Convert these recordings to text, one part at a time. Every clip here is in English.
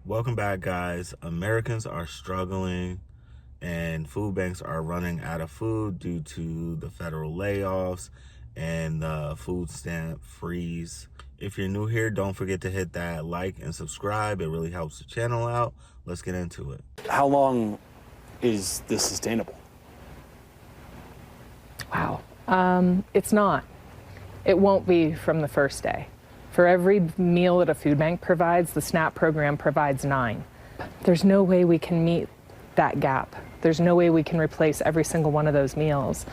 Welcome back, guys. Americans are struggling and food banks are running out of food due to the federal layoffs and the food stamp freeze. If you're new here, don't forget to hit that like and subscribe. It really helps the channel out. Let's get into it. How long is this sustainable? Wow. It's not. It won't be from the first day. For every meal that a food bank provides, the SNAP program provides 9. There's no way we can meet that gap. There's no way we can replace every single one of those meals.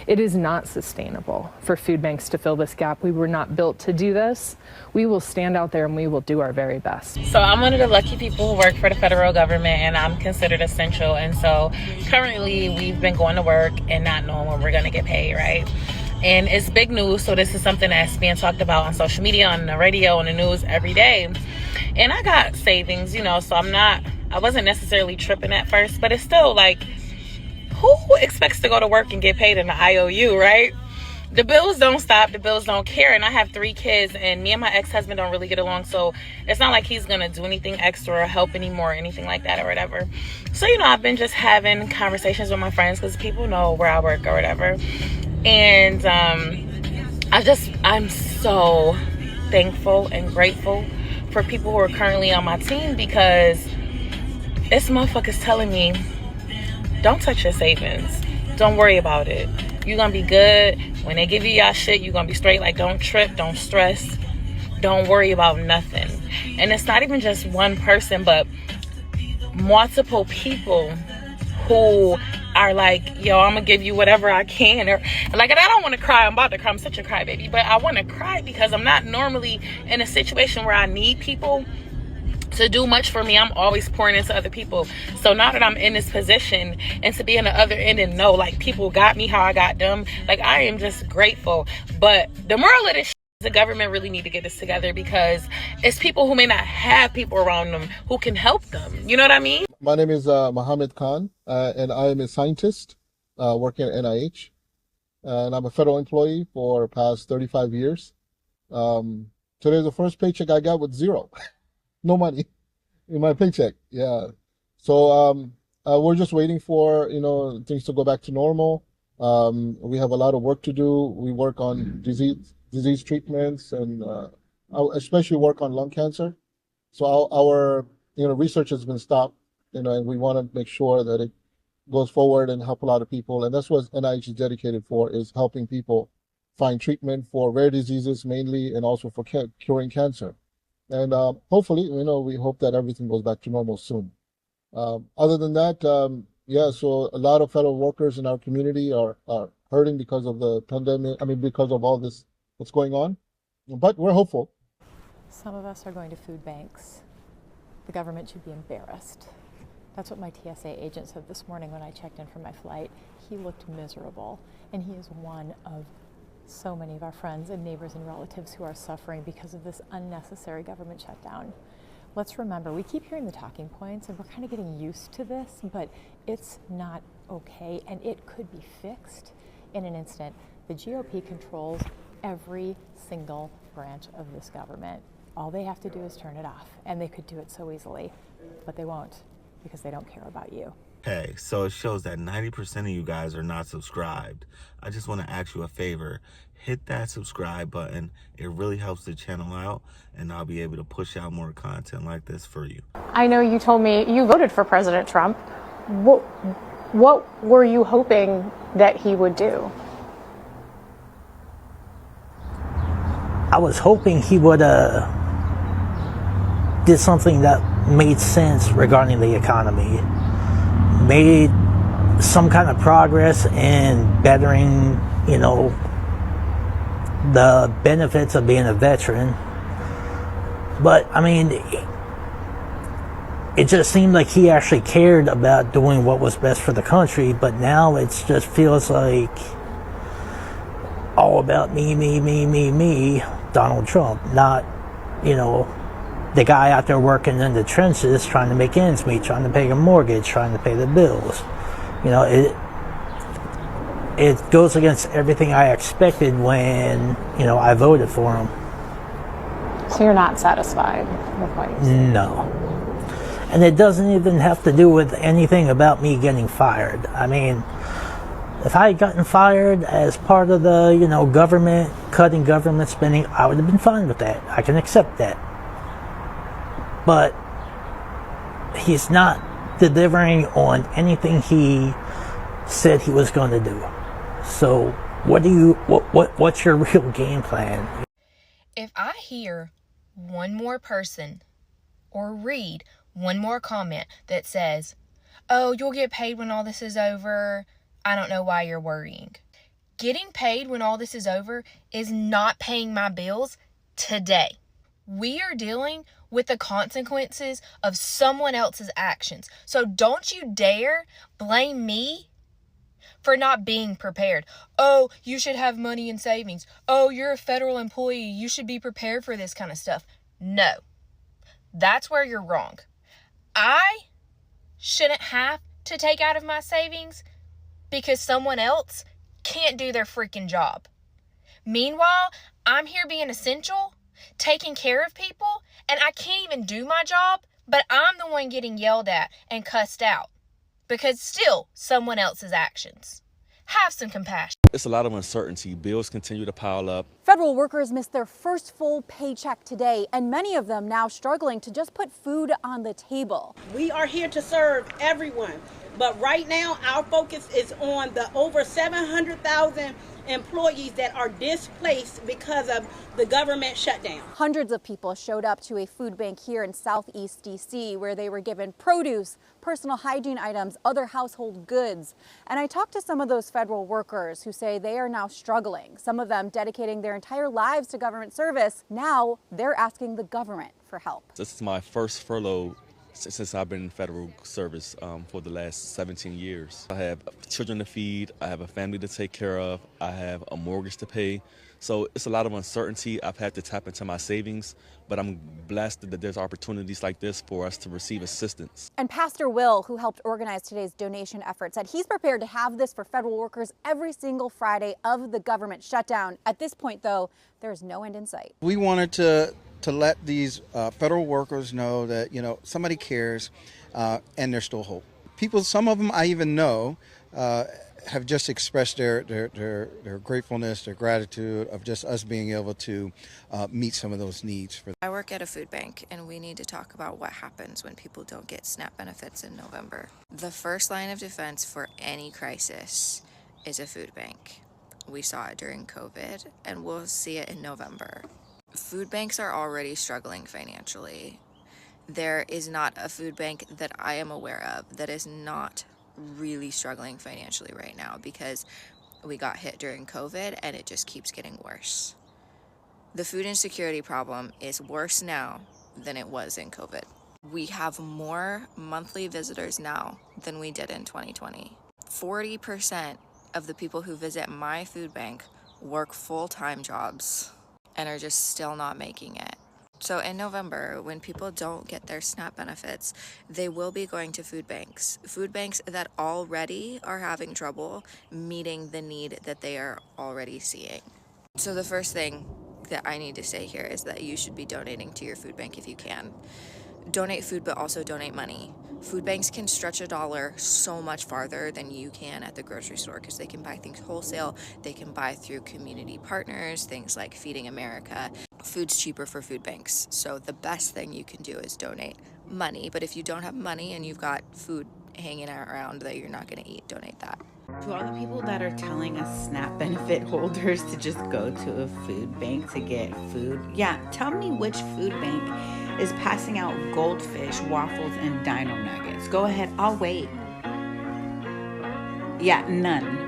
It is not sustainable for food banks to fill this gap. We were not built to do this. We will stand out there and we will do our very best. So I'm one of the lucky people who work for the federal government, and I'm considered essential. And so currently we've been going to work and not knowing when we're going to get paid, right? And it's big news. So this is something that's being talked about on social media, on the radio, on the news every day. And I got savings, so I wasn't necessarily tripping at first, but it's still like, who expects to go to work and get paid in the IOU, right? The bills don't stop. The bills don't care. And I have 3 kids, and me and my ex-husband don't really get along. So it's not like he's going to do anything extra or help anymore or anything like that or whatever. So, I've been just having conversations with my friends because people know where I work or whatever. And I'm so thankful and grateful for people who are currently on my team, because this motherfucker's telling me, don't touch your savings. Don't worry about it. You're going to be good. When they give you y'all shit, you're going to be straight. Like, don't trip, don't stress, don't worry about nothing. And it's not even just one person, but multiple people who are like, yo, I'm gonna give you whatever I can. Or like, and I don't want to cry. I'm about to cry. I'm such a crybaby, but I want to cry because I'm not normally in a situation where I need people to do much for me. I'm always pouring into other people. So now that I'm in this position and to be in the other end and know, like, people got me how I got them, like, I am just grateful. But the moral of this, the government really need to get this together, because it's people who may not have people around them who can help them. You know what I mean? My name is Mohammed Khan, and I am a scientist working at NIH. And I'm a federal employee for the past 35 years. Today's the first paycheck I got with zero. No money in my paycheck. Yeah. So we're just waiting for, things to go back to normal. We have a lot of work to do. We work on disease treatments, and especially work on lung cancer. So our research has been stopped, and we want to make sure that it goes forward and help a lot of people. And that's what NIH is dedicated for, is helping people find treatment for rare diseases mainly, and also for curing cancer. And hopefully, we hope that everything goes back to normal soon. Other than that, so a lot of federal workers in our community are hurting because of the pandemic. Because of all this what's going on. But we're hopeful. Some of us are going to food banks. The government should be embarrassed. That's what my TSA agent said this morning when I checked in for my flight. He looked miserable, and he is one of so many of our friends and neighbors and relatives who are suffering because of this unnecessary government shutdown. Let's remember, we keep hearing the talking points, and we're kind of getting used to this, but it's not okay, and it could be fixed in an instant. The GOP controls every single branch of this government. All they have to do is turn it off, and they could do it so easily, but they won't, because they don't care about you. Hey, so it shows that 90% of you guys are not subscribed. I just want to ask you a favor. Hit that subscribe button. It really helps the channel out, and I'll be able to push out more content like this for you. I know you told me you voted for President Trump. What were you hoping that he would do? I was hoping he would did something that made sense regarding the economy, made some kind of progress in bettering, the benefits of being a veteran. But it just seemed like he actually cared about doing what was best for the country. But now it just feels like all about me, Donald Trump, not, the guy out there working in the trenches trying to make ends meet, trying to pay a mortgage, trying to pay the bills. It goes against everything I expected when, I voted for him. So you're not satisfied with what you see? No. And it doesn't even have to do with anything about me getting fired. I mean, if I had gotten fired as part of the, government, cutting government spending, I would have been fine with that. I can accept that. But he's not delivering on anything he said he was going to do. So what's your real game plan? If I hear one more person or read one more comment that says, "Oh, you'll get paid when all this is over. I don't know why you're worrying." Getting paid when all this is over is not paying my bills today. We are dealing with the consequences of someone else's actions. So don't you dare blame me for not being prepared. "Oh, you should have money in savings. Oh, you're a federal employee. You should be prepared for this kind of stuff." No, that's where you're wrong. I shouldn't have to take out of my savings because someone else can't do their freaking job. Meanwhile, I'm here being essential, taking care of people, and I can't even do my job, but I'm the one getting yelled at and cussed out because still someone else's actions. Have some compassion. It's a lot of uncertainty. Bills continue to pile up. Federal workers missed their first full paycheck today, and many of them now struggling to just put food on the table. We are here to serve everyone, but right now our focus is on the over 700,000 employees that are displaced because of the government shutdown. Hundreds of people showed up to a food bank here in Southeast DC where they were given produce, personal hygiene items, other household goods. And I talked to some of those federal workers who say they are now struggling, some of them dedicating their entire lives to government service. Now they're asking the government for help. This is my first furlough since I've been in federal service for the last 17 years. I have children to feed, I have a family to take care of, I have a mortgage to pay. So it's a lot of uncertainty. I've had to tap into my savings, but I'm blessed that there's opportunities like this for us to receive assistance. And Pastor Will, who helped organize today's donation effort, said he's prepared to have this for federal workers every single Friday of the government shutdown. At this point, though, there's no end in sight. We wanted to let these federal workers know that, somebody cares and there's still hope. People, some of them I even know, have just expressed their gratefulness, their gratitude of just us being able to meet some of those needs. I work at a food bank, and we need to talk about what happens when people don't get SNAP benefits in November. The first line of defense for any crisis is a food bank. We saw it during COVID, and we'll see it in November. Food banks are already struggling financially. There is not a food bank that I am aware of that is not really struggling financially right now because we got hit during COVID and it just keeps getting worse. The food insecurity problem is worse now than it was in COVID. We have more monthly visitors now than we did in 2020. 40% of the people who visit my food bank work full-time jobs and are just still not making it. So in November, when people don't get their SNAP benefits, they will be going to food banks that already are having trouble meeting the need that they are already seeing. So the first thing that I need to say here is that you should be donating to your food bank if you can. Donate food, but also donate money. Food banks can stretch a dollar so much farther than you can at the grocery store because they can buy things wholesale. They can buy through community partners, things like Feeding America. Food's cheaper for food banks, so the best thing you can do is donate money. But if you don't have money and you've got food hanging around that you're not going to eat, donate that. To all the people that are telling us SNAP benefit holders to just go to a food bank to get food, tell me which food bank is passing out goldfish, waffles, and dino nuggets. Go ahead, I'll wait. None.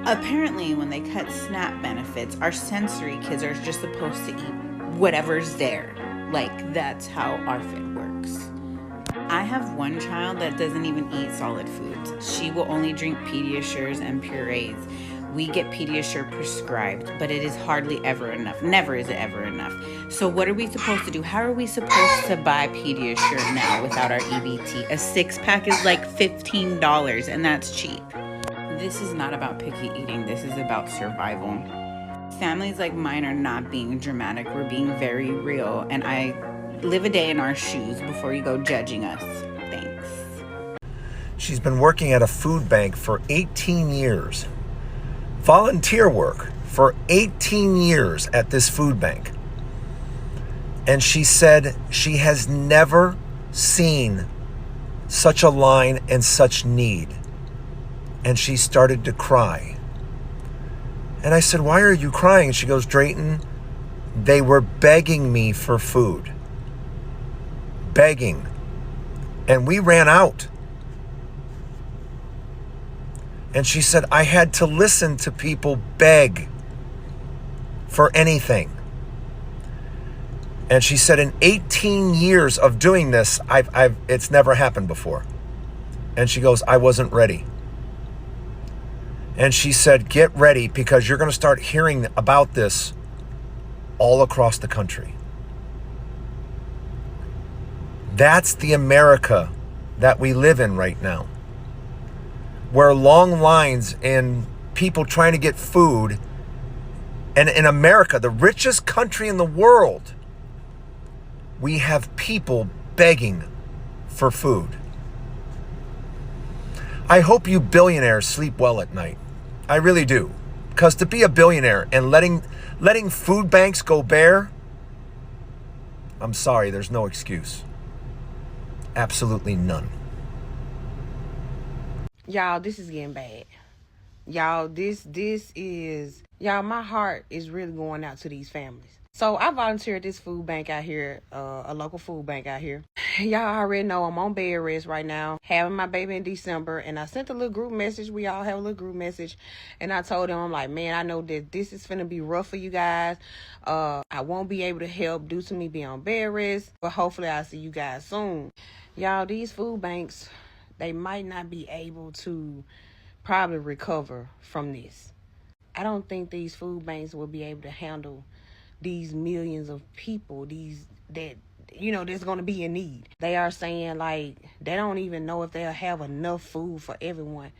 Apparently, when they cut SNAP benefits, our sensory kids are just supposed to eat whatever's there. Like, that's how our food works. I have one child that doesn't even eat solid foods. She will only drink Pediasures and purees. We get Pediasure prescribed, but it is hardly ever enough. Never is it ever enough. So what are we supposed to do? How are we supposed to buy Pediasure now without our EBT? A 6-pack is like $15, and that's cheap. This is not about picky eating. This is about survival. Families like mine are not being dramatic. We're being very real, and I live a day in our shoes before you go judging us. Thanks. She's been working at a food bank for 18 years. Volunteer work for 18 years at this food bank. And she said she has never seen such a line and such need. And she started to cry. And I said, "Why are you crying?" And she goes, "Drayton, they were begging me for food. Begging. And we ran out." And she said, "I had to listen to people beg for anything." And she said, "In 18 years of doing this, it's never happened before." And she goes, "I wasn't ready." And she said, "Get ready, because you're going to start hearing about this all across the country." That's the America that we live in right now, where long lines and people trying to get food. And in America, the richest country in the world, we have people begging for food. I hope you billionaires sleep well at night. I really do. Because to be a billionaire and letting food banks go bare, I'm sorry, there's no excuse. Absolutely none. Y'all, this is getting bad. Y'all, this is, y'all, my heart is really going out to these families. So I volunteered at this food bank out here, a local food bank out here. Y'all already know I'm on bed rest right now, having my baby in December, and I sent a little group message. We all have a little group message, and I told them, I'm like, man, I know that this is finna be rough for you guys. I won't be able to help due to me being on bed rest, but hopefully I'll see you guys soon. Y'all, these food banks, they might not be able to probably recover from this. I don't think these food banks will be able to handle these millions of people, that's going to be in need. They are saying, like, they don't even know if they'll have enough food for everyone.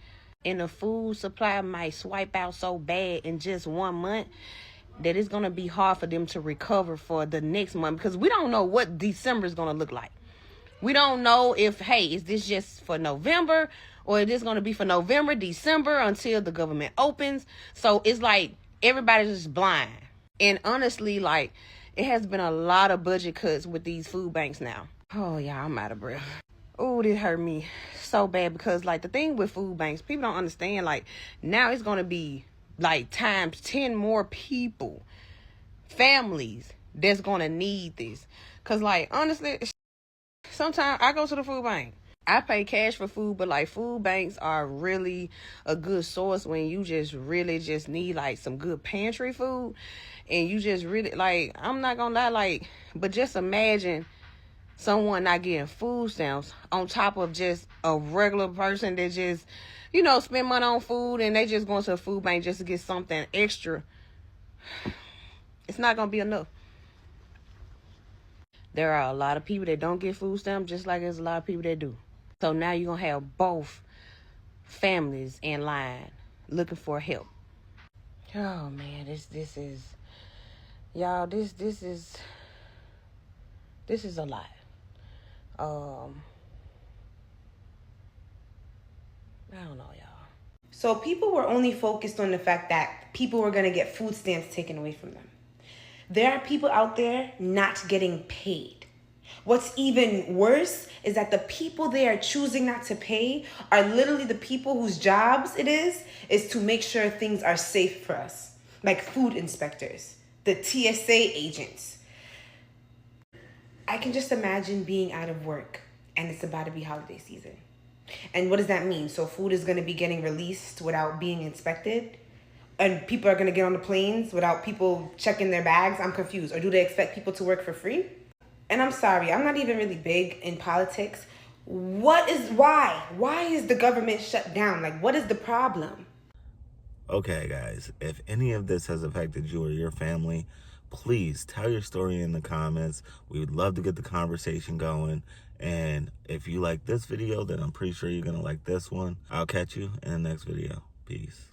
And the food supply might swipe out so bad in just 1 month that it's going to be hard for them to recover for the next month, because we don't know what December is going to look like. We don't know if, hey, is this just for November, or is this going to be for November, December, until the government opens? So it's like everybody's just blind. And honestly, like, it has been a lot of budget cuts with these food banks now. Oh, yeah, I'm out of breath. Oh, this hurt me so bad, because, like, the thing with food banks, people don't understand, like, now it's going to be, like, times 10 more people, families, that's going to need this. Because, like, honestly, sometimes I go to the food bank. I pay cash for food, but like food banks are really a good source when you just really just need like some good pantry food. And you just really, like, I'm not gonna lie, like, but just imagine someone not getting food stamps on top of just a regular person that just, spend money on food, and they just going to a food bank just to get something extra. It's not gonna be enough. There are a lot of people that don't get food stamps, just like there's a lot of people that do. So now you're going to have both families in line looking for help. Oh, man, this is, y'all, this is a lot. I don't know, y'all. So people were only focused on the fact that people were going to get food stamps taken away from them. There are people out there not getting paid. What's even worse is that the people they are choosing not to pay are literally the people whose jobs it is to make sure things are safe for us, like food inspectors, the TSA agents. I can just imagine being out of work and it's about to be holiday season. And what does that mean? So food is going to be getting released without being inspected? And people are going to get on the planes without people checking their bags? I'm confused. Or do they expect people to work for free? And I'm sorry, I'm not even really big in politics. Why is the government shut down? Like, what is the problem? Okay, guys, if any of this has affected you or your family, please tell your story in the comments. We would love to get the conversation going. And if you like this video, then I'm pretty sure you're going to like this one. I'll catch you in the next video. Peace.